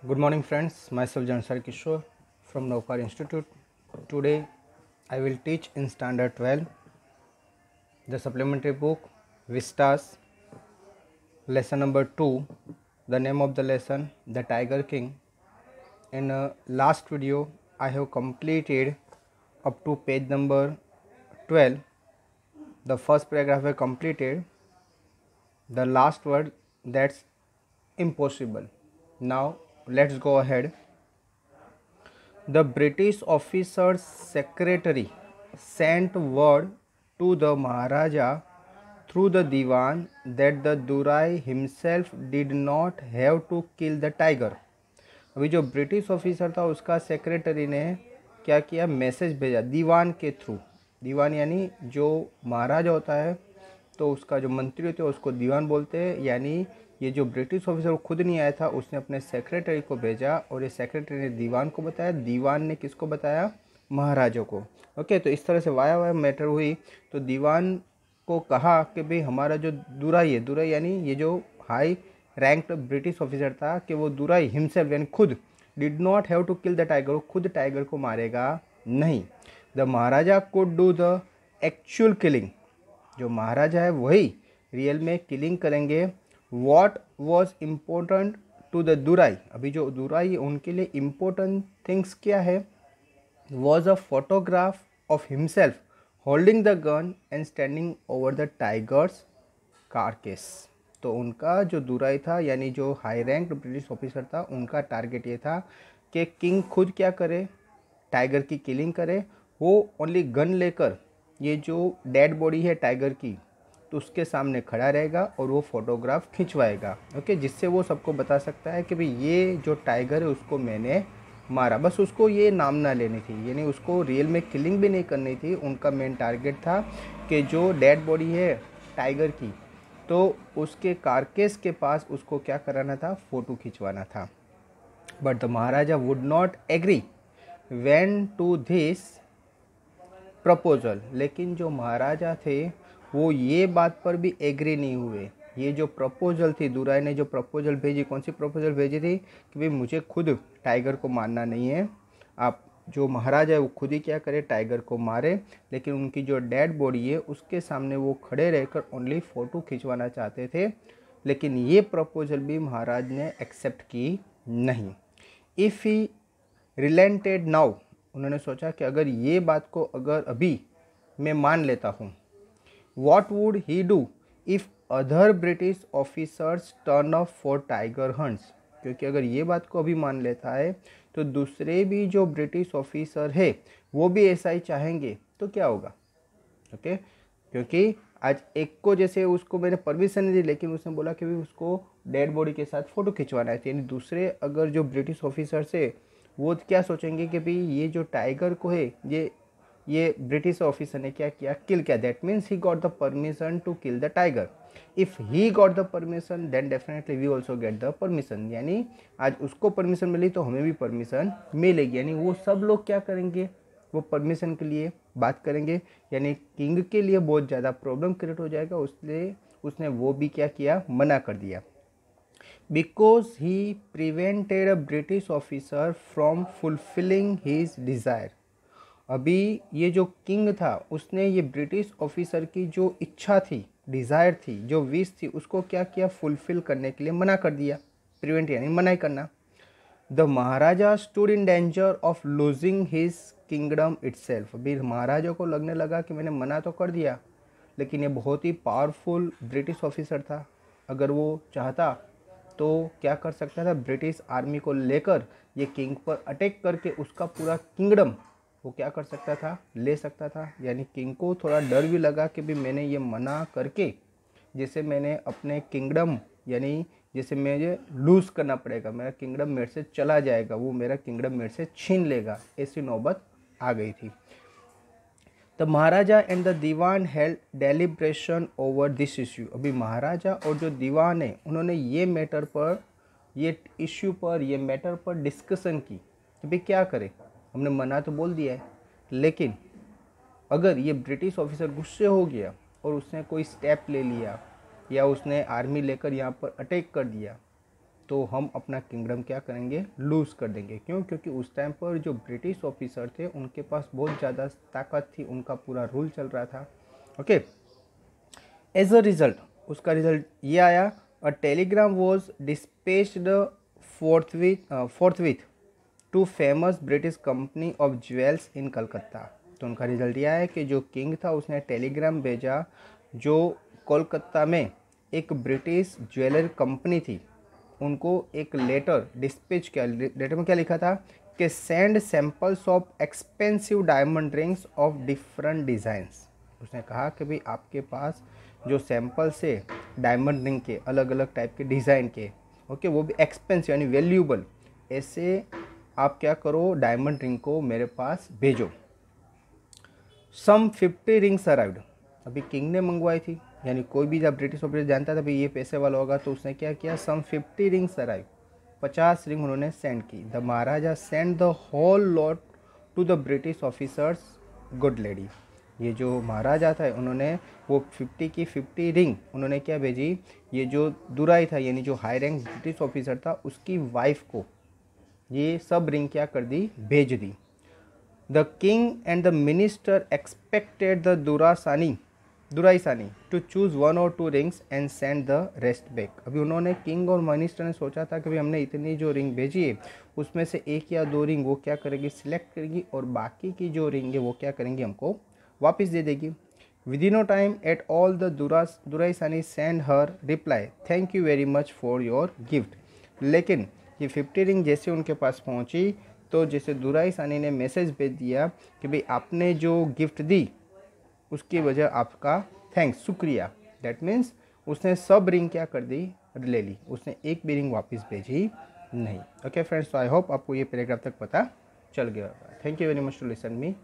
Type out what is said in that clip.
Good morning, friends. Myself Jansar Kishore from Naukar Institute. Today, I will teach in Standard 12 the supplementary book Vistas, lesson number 2. The name of the lesson, The Tiger King. In last video, I have completed up to page number 12. The first paragraph I completed. The last word, that's impossible. Now, let's go ahead. The British officer's secretary sent word to the Maharaja through the Diwan that the Durai himself did not have to kill the tiger. अभी जो British officer था उसका secretary ने क्या किया, message भेजा दीवान के through. दीवान यानी जो महाराजा होता है तो उसका जो मंत्री होते हैं उसको दीवान बोलते हैं। यानी ये जो ब्रिटिश ऑफिसर वो खुद नहीं आया था, उसने अपने सेक्रेटरी को भेजा और ये सेक्रेटरी ने दीवान को बताया, दीवान ने किसको बताया, महाराजा को। ओके, तो इस तरह से वाया मैटर हुई। तो दीवान को कहा कि भाई हमारा जो दुराई है, दुराई यानी ये जो हाई रैंक्ड ब्रिटिश ऑफिसर था, कि वो दुराई हिमसेल्फ यानी खुद did not have to kill the tiger, वो खुद टाइगर को मारेगा नहीं। The maharaja could do the actual killing, जो महाराजा है वही रियल में किलिंग करेंगे। What was important to the Durai, अभी जो दुराई है उनके लिए इम्पोर्टेंट थिंग्स क्या है, was a photograph of himself holding the gun and standing over the tiger's carcass. तो उनका जो दुराई था यानी जो हाई रैंक ब्रिटिश ऑफिसर था, उनका टारगेट ये था कि किंग खुद क्या करे, टाइगर की किलिंग करे। वो ओनली गन लेकर ये जो डेड बॉडी है टाइगर की, तो उसके सामने खड़ा रहेगा और वो फोटोग्राफ खिंचवाएगा। ओके, जिससे वो सबको बता सकता है कि भाई ये जो टाइगर है उसको मैंने मारा। बस उसको ये नाम ना लेनी थी, यानी उसको रियल में किलिंग भी नहीं करनी थी। उनका मेन टारगेट था कि जो डेड बॉडी है टाइगर की, तो उसके कारकेस के पास उसको क्या कराना था, फ़ोटो खिंचवाना था। But the maharaja would not agree when to this proposal, लेकिन जो महाराजा थे वो ये बात पर भी एग्री नहीं हुए। ये जो प्रपोजल थी, दुराई ने जो प्रपोजल भेजी, कौन सी प्रपोजल भेजी थी कि भाई मुझे खुद टाइगर को मारना नहीं है, आप जो महाराजा है वो खुद ही क्या करे, टाइगर को मारे। लेकिन उनकी जो डेड बॉडी है उसके सामने वो खड़े रहकर ओनली फ़ोटो खिंचवाना चाहते थे। लेकिन ये प्रपोजल भी महाराज ने एक्सेप्ट की नहीं। इफ़ ही रिलेंटेड नाउ, उन्होंने सोचा कि अगर ये बात को अगर अभी मैं मान लेता हूँ, what would he do if other British officers turn up for tiger hunts, क्योंकि अगर ये बात को अभी मान लेता है तो दूसरे भी जो ब्रिटिश ऑफिसर है वो भी ऐसा ही चाहेंगे, तो क्या होगा। ओके, क्योंकि आज एक को जैसे उसको मैंने परमिशन नहीं दी, लेकिन उसने बोला कि भी उसको डेड बॉडी के साथ फ़ोटो खिंचवाना है, यानी दूसरे अगर जो ब्रिटिश ऑफिसर्स है वो क्या सोचेंगे कि भाई ये जो टाइगर को है ये ब्रिटिश ऑफिसर ने क्या किया, किल किया। That means he got the permission to kill the tiger. If he got the permission then definitely we also get the permission, यानी आज उसको परमिशन मिली तो हमें भी परमिशन मिलेगी। यानी वो सब लोग क्या करेंगे, वो परमिशन के लिए बात करेंगे। यानी किंग के लिए बहुत ज़्यादा प्रॉब्लम क्रिएट हो जाएगा, इसलिए उसने वो भी क्या किया, मना कर दिया। Because he prevented a British officer from fulfilling his desire. अभी ये जो किंग था उसने ये ब्रिटिश ऑफिसर की जो इच्छा थी, डिज़ायर थी, जो विश थी, उसको क्या किया, फुलफिल करने के लिए मना कर दिया। प्रिवेंट यानी मना ही करना। The Maharaja stood in danger of losing his kingdom itself. अभी महाराजा को लगने लगा कि मैंने मना तो कर दिया, लेकिन ये बहुत ही पावरफुल ब्रिटिश ऑफिसर था। अगर वो चाहता तो क्या कर सकता था, ब्रिटिश आर्मी को लेकर ये किंग पर अटैक करके उसका पूरा किंगडम वो क्या कर सकता था, ले सकता था। यानी किंग को थोड़ा डर भी लगा कि भी मैंने ये मना करके जैसे मैंने अपने किंगडम यानी जैसे मुझे लूज़ करना पड़ेगा, मेरा किंगडम मेरे से चला जाएगा, वो मेरा किंगडम मेरे से छीन लेगा, ऐसी नौबत आ गई थी। The maharaja and the dewan held deliberation over this issue. अभी महाराजा और जो दीवान है उन्होंने ये मैटर पर, ये इश्यू पर, ये मैटर पर डिस्कशन की कि भाई क्या करें, हमने मना तो बोल दिया है, लेकिन अगर ये ब्रिटिश ऑफिसर गुस्से हो गया और उसने कोई स्टेप ले लिया या उसने आर्मी लेकर यहाँ पर अटैक कर दिया, तो हम अपना किंगडम क्या करेंगे, लूज़ कर देंगे। क्यों? क्योंकि उस टाइम पर जो ब्रिटिश ऑफिसर थे उनके पास बहुत ज़्यादा ताकत थी, उनका पूरा रूल चल रहा था। ओके, एज अ रिजल्ट उसका रिजल्ट ये आया, a telegram was dispatched forthwith to famous British company of jewels in Calcutta. तो उनका रिजल्ट यह है कि जो किंग था उसने टेलीग्राम भेजा, जो कोलकाता में एक ब्रिटिश ज्वेलर कंपनी थी, उनको एक लेटर डिस्पैच किया। लेटर में क्या लिखा था कि send samples of expensive diamond rings of different designs. उसने कहा कि भाई आपके पास जो सैंपल से डायमंड रिंग के अलग अलग टाइप के डिज़ाइन के, ओके, वो भी एक्सपेंसिव यानी वैल्यूएबल, ऐसे आप क्या करो, डायमंड रिंग को मेरे पास भेजो। सम 50 रिंग्स अराइव्ड, अभी किंग ने मंगवाई थी, यानी कोई भी जब ब्रिटिश ऑफिसर जानता था भाई ये पैसे वाला होगा, तो उसने क्या किया, सम 50 रिंग्स अराइव, 50 रिंग उन्होंने सेंड की। The maharaja send the whole lot to the British officers good lady. ये जो महाराजा था उन्होंने वो 50 की 50 रिंग उन्होंने क्या भेजी, ये जो दुराई था यानी जो हाई रैंक ब्रिटिश ऑफिसर था उसकी वाइफ को ये सब रिंग क्या कर दी, भेज दी। The king and the minister expected the Duraisani to choose 1 or 2 rings and send the rest back. अभी उन्होंने, किंग और मिनिस्टर ने सोचा था कि भाई हमने इतनी जो रिंग भेजी है उसमें से 1 या 2 रिंग वो क्या करेगी, सिलेक्ट करेगी, और बाकी की जो रिंग है वो क्या करेंगी, हमको वापस दे देगी। Within no time at all the Duraisani send her reply, thank you very much for your gift. लेकिन ये 50 रिंग जैसे उनके पास पहुंची तो जैसे दुराईसानी ने मैसेज भेज दिया कि भाई आपने जो गिफ्ट दी उसकी वजह आपका थैंक्स, शुक्रिया। दैट मीन्स उसने सब रिंग क्या कर दी, ले ली, उसने एक भी रिंग वापस भेजी नहीं। ओके फ्रेंड्स, तो आई होप आपको ये पैराग्राफ तक पता चल गया होगा। Thank you very much to listen me.